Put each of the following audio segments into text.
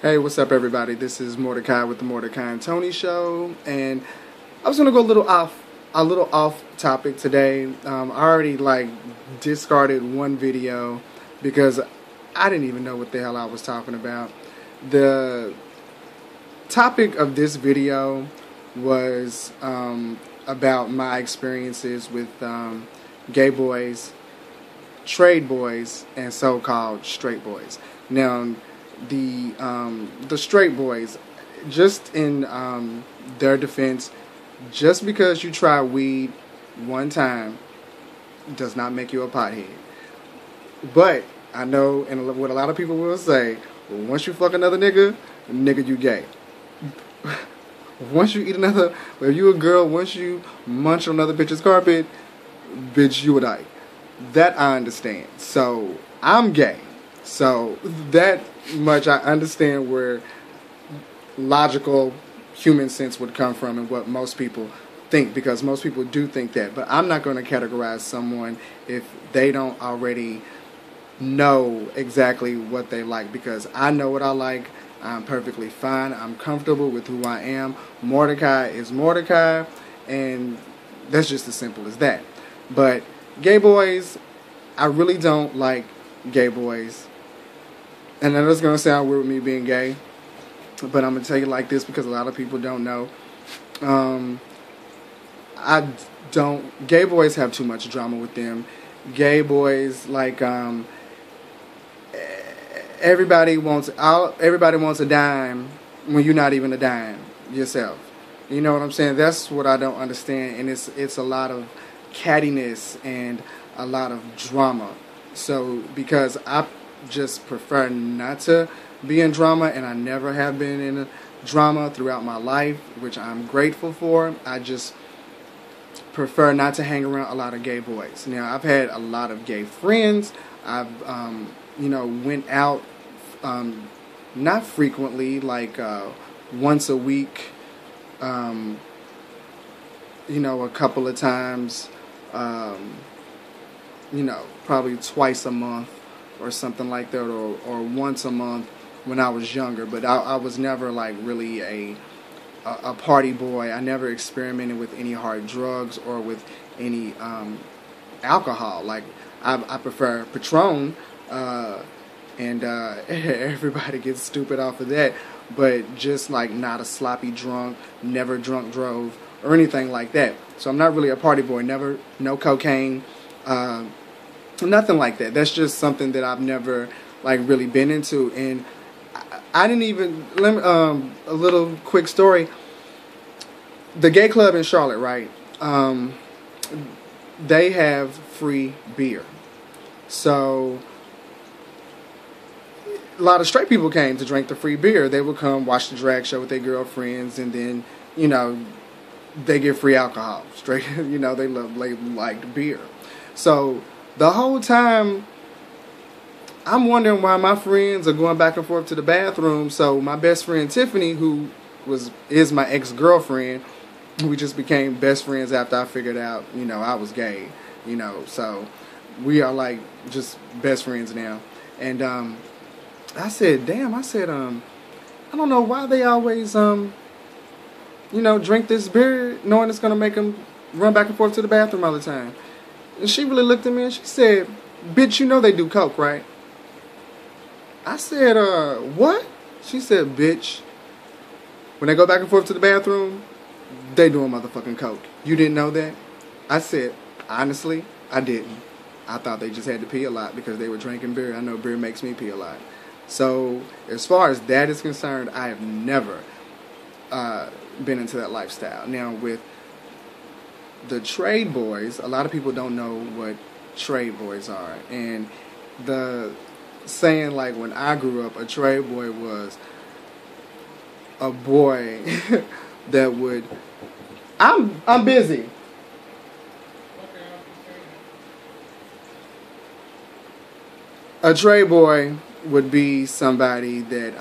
Hey, what's up, everybody? This is Mordecai with the Mordecai and Tony Show, and I was gonna go a little off topic today. I already discarded one video because I didn't even know what the hell I was talking about. The topic of this video was about my experiences with gay boys, trade boys, and so-called straight boys. Now, the straight boys, just in their defense, just because you try weed one time does not make you a pothead. But I know, and what a lot of people will say, well, once you fuck another nigga, you gay. Once you eat another, if you a girl, once you munch on another bitch's carpet, bitch, you a dyke. That I understand. So I'm gay. So that much I understand where logical human sense would come from and what most people think, because most people do think that. But I'm not going to categorize someone if they don't already know exactly what they like, because I know what I like. I'm perfectly fine. I'm comfortable with who I am. Mordecai is Mordecai, and that's just as simple as that. But gay boys, I really don't like gay boys. And I know it's going to sound weird with me being gay, but I'm going to tell you like this because a lot of people don't know. Gay boys have too much drama with them. Gay boys, everybody wants a dime when you're not even a dime yourself. You know what I'm saying? That's what I don't understand, and it's a lot of cattiness and a lot of drama. So because I just prefer not to be in drama, and I never have been in a drama throughout my life, which I'm grateful for. I just prefer not to hang around a lot of gay boys. Now, I've had a lot of gay friends. I've went out not frequently, once a week, a couple of times, probably twice a month or something like that, or once a month when I was younger. But I was never really a party boy. I never experimented with any hard drugs or with any alcohol. I prefer Patron, and everybody gets stupid off of that, but just not a sloppy drunk, never drunk drove or anything like that. So I'm not really a party boy. No cocaine, nothing like that. That's just something that I've never really been into. And I didn't even, a little quick story. The gay club in Charlotte, right? They have free beer. So a lot of straight people came to drink the free beer. They would come watch the drag show with their girlfriends, and then, they get free alcohol. Straight, they liked beer. So the whole time, I'm wondering why my friends are going back and forth to the bathroom. So my best friend Tiffany, who is my ex-girlfriend, we just became best friends after I figured out, I was gay. So we are just best friends now. And I said, damn, I don't know why they always drink this beer knowing it's gonna make them run back and forth to the bathroom all the time. And she really looked at me and she said, bitch, they do coke, right? I said, what? She said, bitch, when they go back and forth to the bathroom, they doing motherfucking coke. You didn't know that? I said, honestly, I didn't. I thought they just had to pee a lot because they were drinking beer. I know beer makes me pee a lot. So as far as that is concerned, I have never been into that lifestyle. Now, with the trade boys, a lot of people don't know what trade boys are. And the saying, when I grew up, a trade boy was a boy that would... I'm busy. A trade boy would be somebody that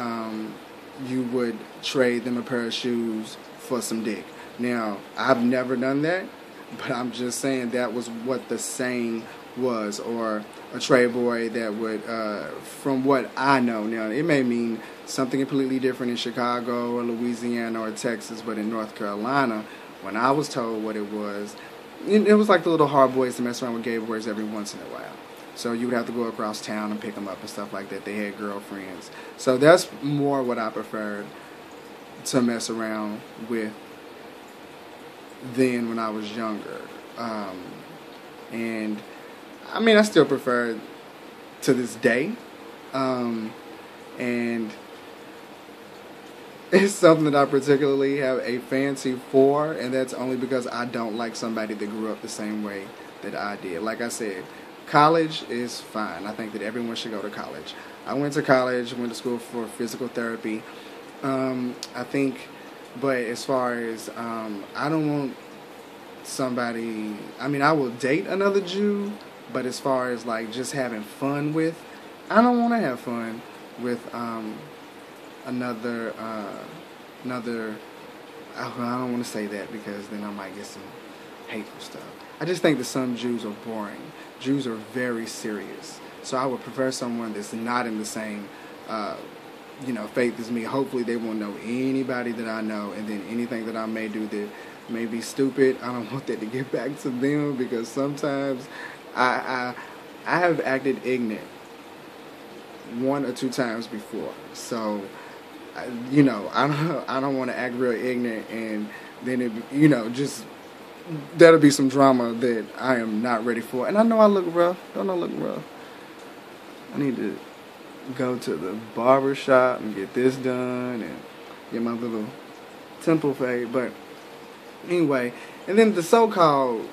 you would trade them a pair of shoes for some dick. Now, I've never done that, but I'm just saying that was what the saying was, or a trade boy that would, from what I know now, it may mean something completely different in Chicago or Louisiana or Texas, but in North Carolina, when I was told what it was like the little hard boys to mess around with gay boys every once in a while. So you would have to go across town and pick them up and stuff like that. They had girlfriends. So that's more what I preferred to mess around with than when I was younger. And I mean, I still prefer it to this day. And it's something that I particularly have a fancy for, and that's only because I don't like somebody that grew up the same way that I did. Like I said, college is fine. I think that everyone should go to college. I went to college, went to school for physical therapy. I think, but as far as, I don't want somebody, I mean, I will date another Jew, but as far as like just having fun with, I don't want to have fun with, another, I don't want to say that because then I might get some hateful stuff. I just think that some Jews are boring. Jews are very serious. So I would prefer someone that's not in the same, faith as me. Hopefully they won't know anybody that I know, and then anything that I may do that may be stupid, I don't want that to get back to them, because sometimes I have acted ignorant 1 or 2 times before. So, I don't want to act real ignorant, and then it, that'll be some drama that I am not ready for. And I know I look rough. Don't I look rough? I need to go to the barber shop and get this done and get my little temple fade. But anyway, and then the so-called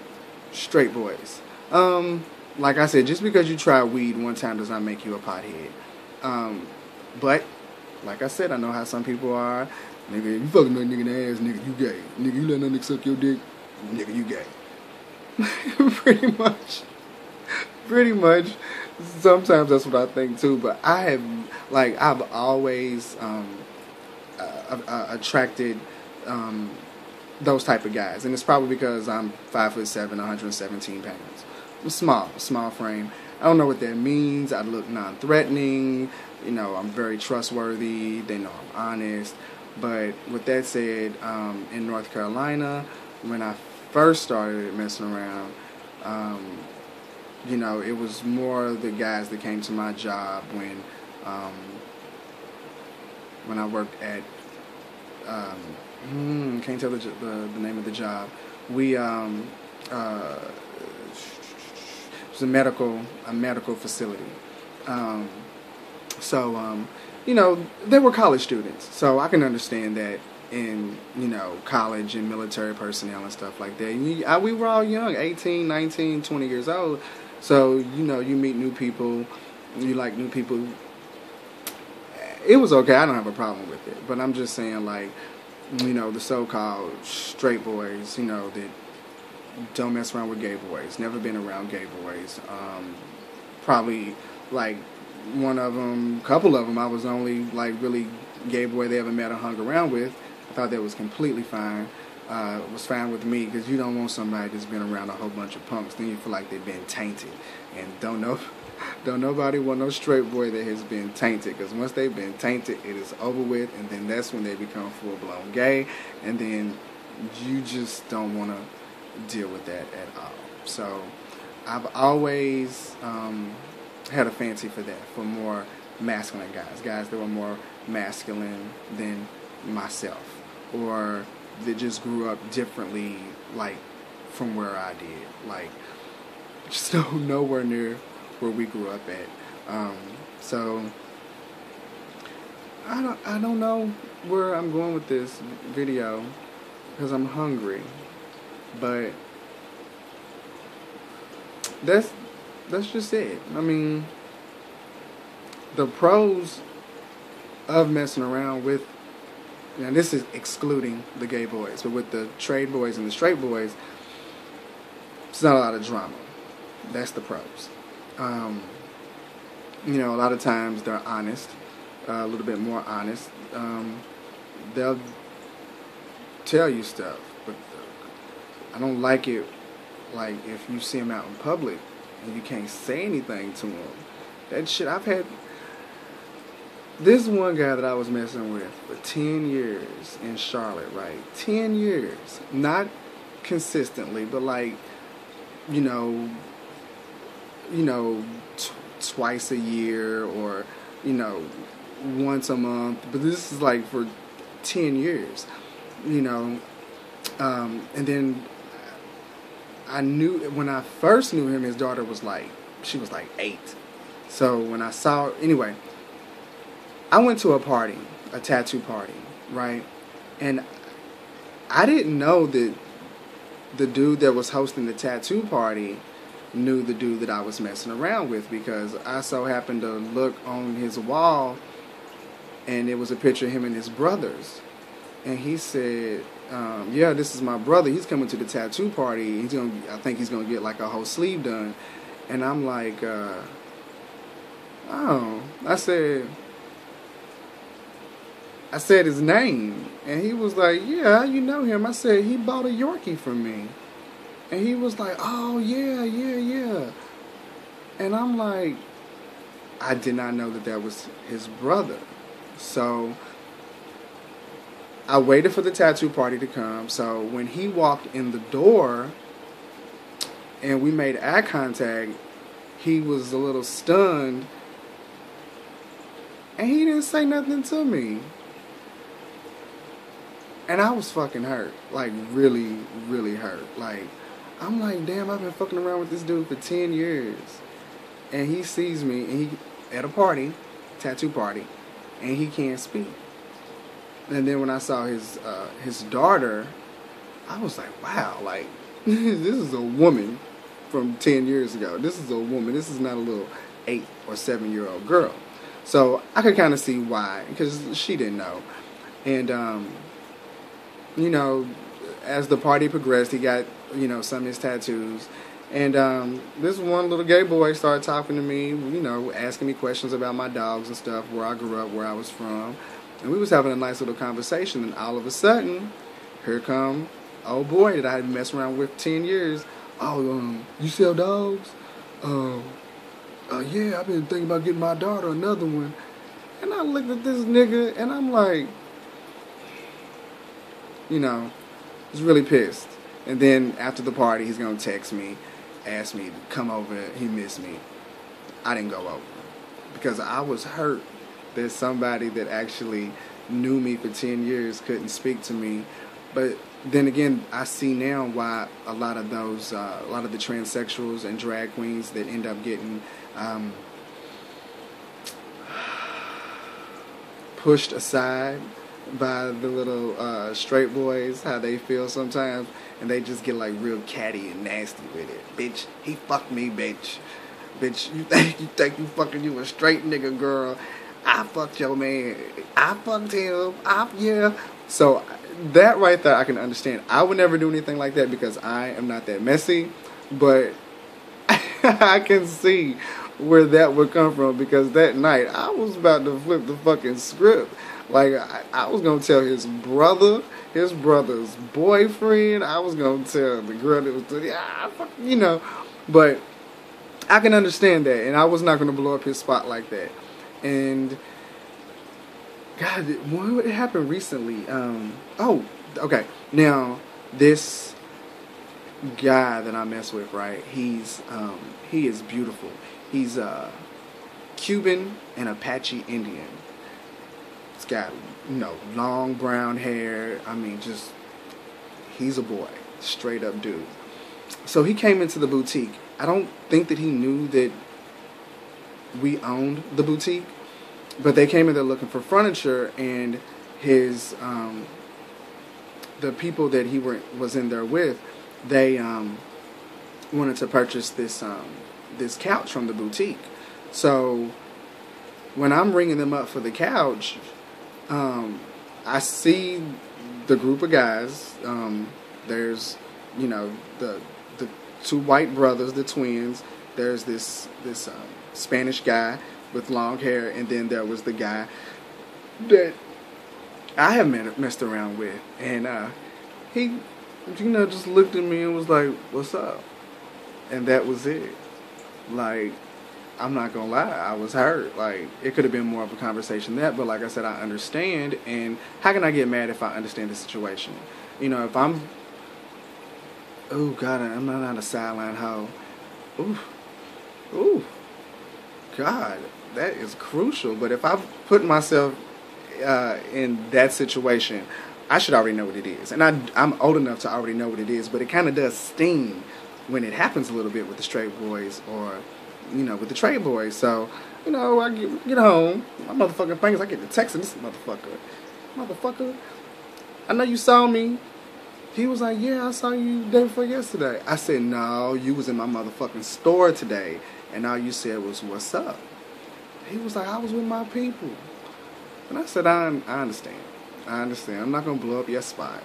straight boys. Like I said, just because you try weed one time does not make you a pothead. But like I said, I know how some people are. Nigga, you fucking no nigga in the ass, nigga, you gay. Nigga, you let nigga suck your dick, nigga, you gay. Pretty much. Sometimes that's what I think too. But I've always attracted those type of guys, and it's probably because I'm 5'7", 117 pounds. I'm small frame. I don't know what that means. I look non-threatening. I'm very trustworthy. They know I'm honest. But with that said, in North Carolina, when I first started messing around, it was more the guys that came to my job when I worked at, can't tell the name of the job. We, it was a medical facility. They were college students, so I can understand that in, college and military personnel and stuff like that. We were all young, 18, 19, 20 years old, so, you meet new people, you like new people. It was okay, I don't have a problem with it, but I'm just saying, like, the so-called straight boys, that don't mess around with gay boys, never been around gay boys, probably, like, couple of them, I was only like really gay boy they ever met or hung around with. I thought that was completely fine. It was fine with me, because you don't want somebody that's been around a whole bunch of punks. Then you feel like they've been tainted, and don't nobody want no straight boy that has been tainted, because once they've been tainted, it is over with, and then that's when they become full blown gay, and then you just don't want to deal with that at all. So I've always had a fancy for that, for more masculine guys that were more masculine than myself, or that just grew up differently, like, from where I did, like, just nowhere near where we grew up at. So I don't know where I'm going with this video, because I'm hungry, but that's just it. I mean, the pros of messing around with, and this is excluding the gay boys, but with the trade boys and the straight boys, it's not a lot of drama. That's the pros. A lot of times they're honest, a little bit more honest. They'll tell you stuff, but I don't like it, like, if you see them out in public and you can't say anything to him. That shit, I've had this one guy that I was messing with for 10 years in Charlotte, right? 10 years. Not consistently, but like, you know, twice a year, or, once a month. But this is like for 10 years, and then I knew, when I first knew him, his daughter was like, she was like 8. So when I saw, anyway, I went to a tattoo party, right? And I didn't know that the dude that was hosting the tattoo party knew the dude that I was messing around with, because I so happened to look on his wall and it was a picture of him and his brothers. And he said, yeah, this is my brother. He's coming to the tattoo party. I think he's going to get like a whole sleeve done. And I'm like, oh, I said his name, and he was like, yeah, how you know him? I said, he bought a Yorkie from me. And he was like, oh, yeah. And I'm like, I did not know that was his brother. So I waited for the tattoo party to come. So when he walked in the door and we made eye contact, he was a little stunned, and he didn't say nothing to me. And I was fucking hurt. Like, really, really hurt. Like, I'm like, damn, I've been fucking around with this dude for 10 years. And he sees me, and he at a party, tattoo party, and he can't speak. And then when I saw his daughter, I was like, wow, like, this is a woman from 10 years ago. This is a woman. This is not a little 8 or 7-year-old girl. So I could kind of see why, because she didn't know. And, as the party progressed, he got, some of his tattoos. And this one little gay boy started talking to me, asking me questions about my dogs and stuff, where I grew up, where I was from. And we was having a nice little conversation. And all of a sudden, here come old boy that I had been messing around with 10 years. Oh, you sell dogs? Yeah, I've been thinking about getting my daughter another one. And I looked at this nigga, and I'm like, was really pissed. And then after the party, he's going to text me, ask me to come over. He missed me. I didn't go over because I was hurt that somebody that actually knew me for 10 years couldn't speak to me. But then again, I see now why a lot of the transsexuals and drag queens that end up getting pushed aside by the little straight boys, how they feel sometimes, and they just get like real catty and nasty with it. Bitch, he fucked me, bitch. Bitch, you think you fucking you a straight nigga, girl. I fucked your man. I fucked him. Yeah. So that right there, I can understand. I would never do anything like that because I am not that messy, but I can see where that would come from, because that night I was about to flip the fucking script. Like, I was going to tell his brother, his brother's boyfriend. I was going to tell the girl that was, But I can understand that, and I was not going to blow up his spot like that. And, God, what happened recently? Okay. Now, this guy that I mess with, right, he is beautiful. He's Cuban and Apache Indian. He's got, long brown hair. I mean, he's a boy. Straight up dude. So he came into the boutique. I don't think that he knew that we owned the boutique, but they came in there looking for furniture, and his, the people that he was in there with, they wanted to purchase this couch from the boutique. So when I'm ringing them up for the couch, I see the group of guys. There's, the two white brothers, the twins. There's this Spanish guy with long hair, and then there was the guy that I have messed around with, and he, just looked at me and was like, "What's up?" And that was it. Like, I'm not gonna lie, I was hurt. Like, it could have been more of a conversation that, but like I said, I understand. And how can I get mad if I understand the situation? You know, if I'm, oh God, I'm not a sideline hoe. Ooh, ooh, God, that is crucial. But if I put myself in that situation, I should already know what it is. And I'm old enough to already know what it is, but it kind of does sting when it happens a little bit with the straight boys or, you know, with the trade boys. So, you know, I get home, my motherfucking fingers, I get the text of this motherfucker, I know you saw me. He was like, yeah, I saw you the day before yesterday. I said, no, you was in my motherfucking store today, and all you said was, what's up? He was like, I was with my people. And I said, I understand. I understand. I'm not going to blow up your spot.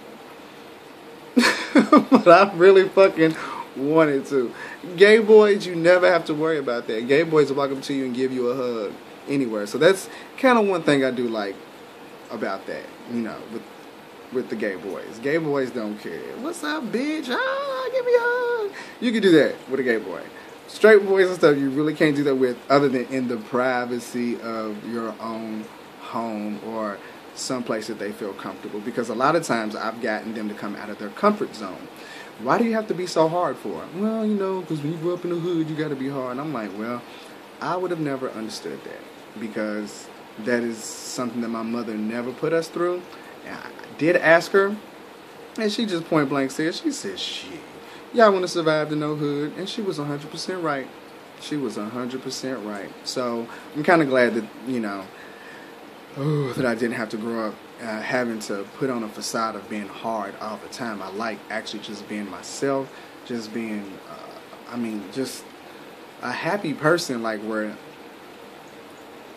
But I really fucking wanted to. Gay boys, you never have to worry about that. Gay boys will walk up to you and give you a hug anywhere. So that's kind of one thing I do like about that, you know, with the gay boys. Gay boys don't care. What's up, bitch? Ah, give me a hug. You can do that with a gay boy. Straight boys and stuff, you really can't do that with other than in the privacy of your own home or someplace that they feel comfortable. Because a lot of times I've gotten them to come out of their comfort zone. Why do you have to be so hard for it? Well, you know, because when you grow up in the hood, you got to be hard. And I'm like, well, I would have never understood that because that is something that my mother never put us through. And I did ask her, and she just point blank said, she said, shit, y'all want to survive the no hood. And she was 100% right. She was 100% right. So I'm kind of glad that, you know, that I didn't have to grow up having to put on a facade of being hard all the time. I like actually just being myself, just being, just a happy person. Like where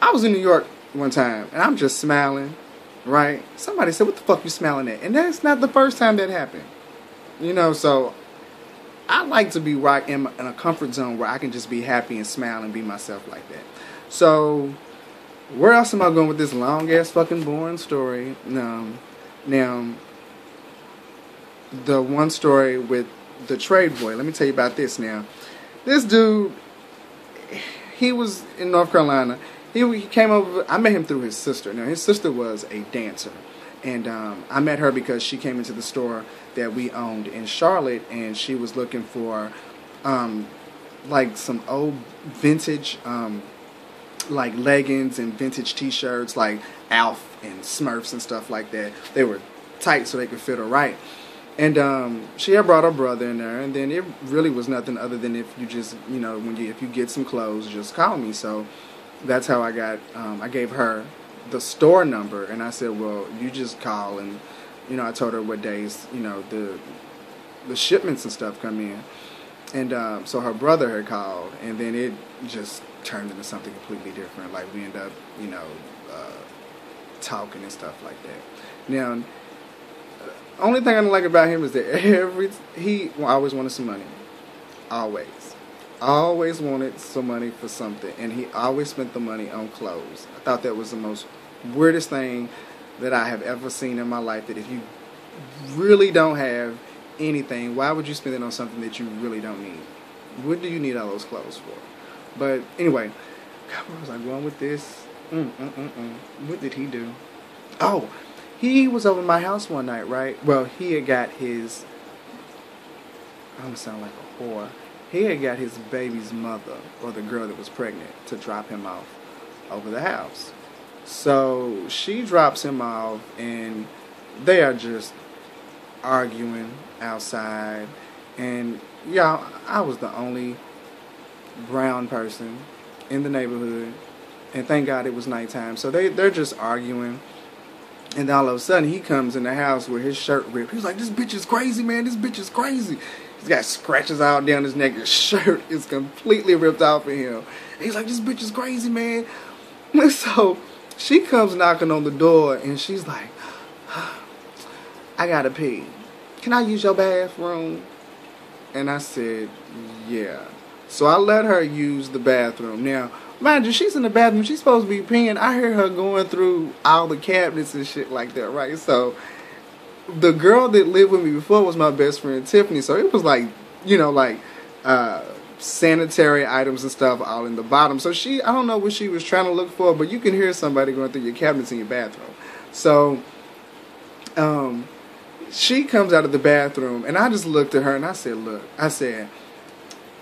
I was in New York one time and I'm just smiling, right? Somebody said, what the fuck you smiling at? And that's not the first time that happened. You know, so I like to be right in a comfort zone where I can just be happy and smile and be myself like that. So where else am I going with this long ass fucking boring story? Now, the one story with the trade boy. Let me tell you about this now. This dude, he was in North Carolina. He came over. I met him through his sister. Now, his sister was a dancer. And I met her because she came into the store that we owned in Charlotte. And she was looking for like some old vintage like leggings and vintage t-shirts like Alf and Smurfs and stuff like that. They were tight so they could fit her right. And she had brought her brother in there, and then it really was nothing other than if you just, you know, if you get some clothes, just call me. So that's how I got, I gave her the store number, and I said, well, you just call, and, you know, I told her what days, you know, the shipments and stuff come in. And so her brother had called, and then it just turned into something completely different. Like, we end up, you know, talking and stuff like that. Now, only thing I don't like about him is that he always wanted some money. Always wanted some money for something. And he always spent the money on clothes. I thought that was the most weirdest thing that I have ever seen in my life. That if you really don't have anything, why would you spend it on something that you really don't need? What do you need all those clothes for? But anyway, God, where was I going with this? What did he do? Oh, he was over my house one night, right? Well, he had got his, I'm going to sound like a whore. He had got his baby's mother, or the girl that was pregnant, to drop him off over the house. So she drops him off, and they are just arguing outside. And y'all, I was the only brown person in the neighborhood, and thank God it was nighttime. So they're just arguing, and all of a sudden he comes in the house with his shirt ripped. He's like, this bitch is crazy, man, this bitch is crazy. He's got scratches all down his neck. His shirt is completely ripped off of him. And he's like, this bitch is crazy, man. So she comes knocking on the door, and she's like, I gotta pee. Can I use your bathroom? And I said, yeah. So I let her use the bathroom. Now, mind you, she's in the bathroom. She's supposed to be peeing. I hear her going through all the cabinets and shit like that, right? So the girl that lived with me before was my best friend, Tiffany. So it was like, you know, like sanitary items and stuff all in the bottom. So I don't know what she was trying to look for, but you can hear somebody going through your cabinets in your bathroom. So, she comes out of the bathroom, and I just looked at her and I said, look,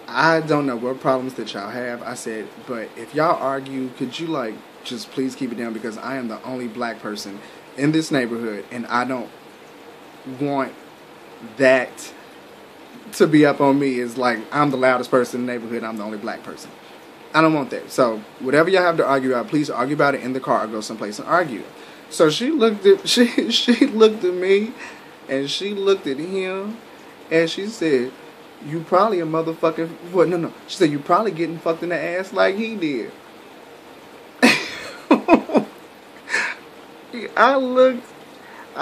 I don't know what problems that y'all have. I said, but if y'all argue, could you like just please keep it down, because I am the only black person in this neighborhood, and I don't want that to be up on me. Is like I'm the loudest person in the neighborhood, I'm the only black person. I don't want that. So whatever y'all have to argue about, please argue about it in the car or go someplace and argue. So she looked at me, and she looked at him, and she said, you probably a motherfucking what? No. She said, you probably getting fucked in the ass like he did. I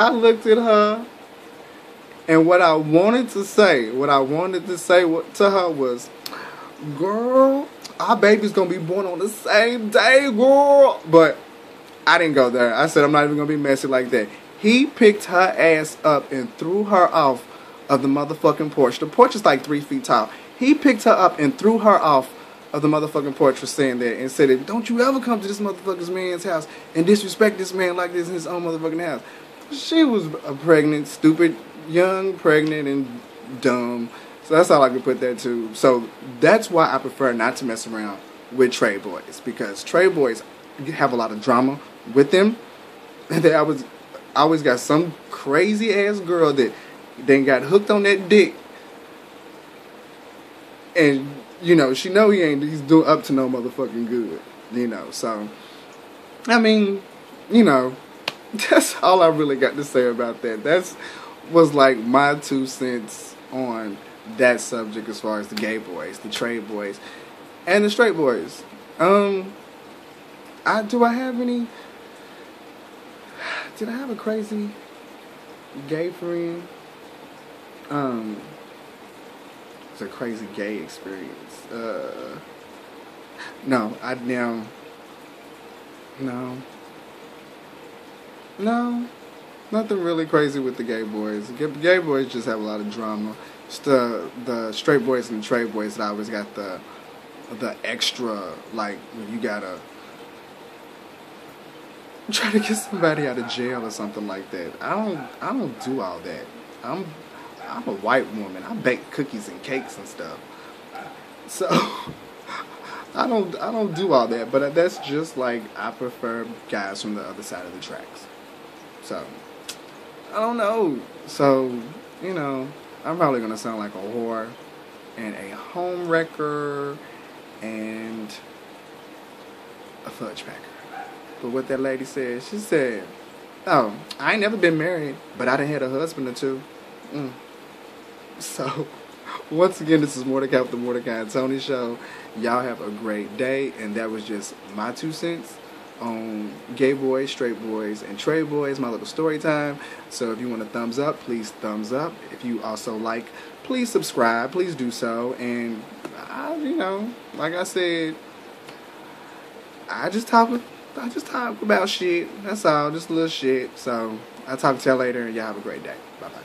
looked at her, and what I wanted to say to her was, girl, our baby's gonna be born on the same day, girl. But I didn't go there. I said, I'm not even gonna be messy like that. He picked her ass up and threw her off of the motherfucking porch. The porch is like 3 feet tall. He picked her up and threw her off of the motherfucking porch for saying that, and said, don't you ever come to this motherfucker's man's house and disrespect this man like this in his own motherfucking house. She was a pregnant, stupid, young, pregnant, and dumb. So that's all I could put that to. So that's why I prefer not to mess around with Trey boys, because Trey boys have a lot of drama with them. And they always got some crazy ass girl that then got hooked on that dick, and she know he's doing up to no motherfucking good, So I mean, that's all I really got to say about that. Was like my 2 cents on that subject as far as the gay boys, the Trey boys, and the straight boys. Did I have a crazy gay friend? It's a crazy gay experience. No, nothing really crazy with the gay boys. The gay boys just have a lot of drama. It's the straight boys and the Trey boys that always got the extra, like when you gotta try to get somebody out of jail or something like that. I don't do all that. I'm a white woman. I bake cookies and cakes and stuff. So I don't do all that. But that's just like I prefer guys from the other side of the tracks. So I don't know. So I'm probably gonna sound like a whore and a home wrecker and a fudge packer. But what that lady said, she said, "Oh, I ain't never been married, but I done had a husband or two." So, once again, this is Mordecai with the Mordecai and Tony Show. Y'all have a great day, and that was just my 2 cents on gay boys, straight boys, and Trey boys, my little story time. So if you want a thumbs up, please thumbs up. If you also like, please subscribe. Please do so. And, like I said, I just talk about shit. That's all, just a little shit. So I'll talk to y'all later, and y'all have a great day. Bye-bye.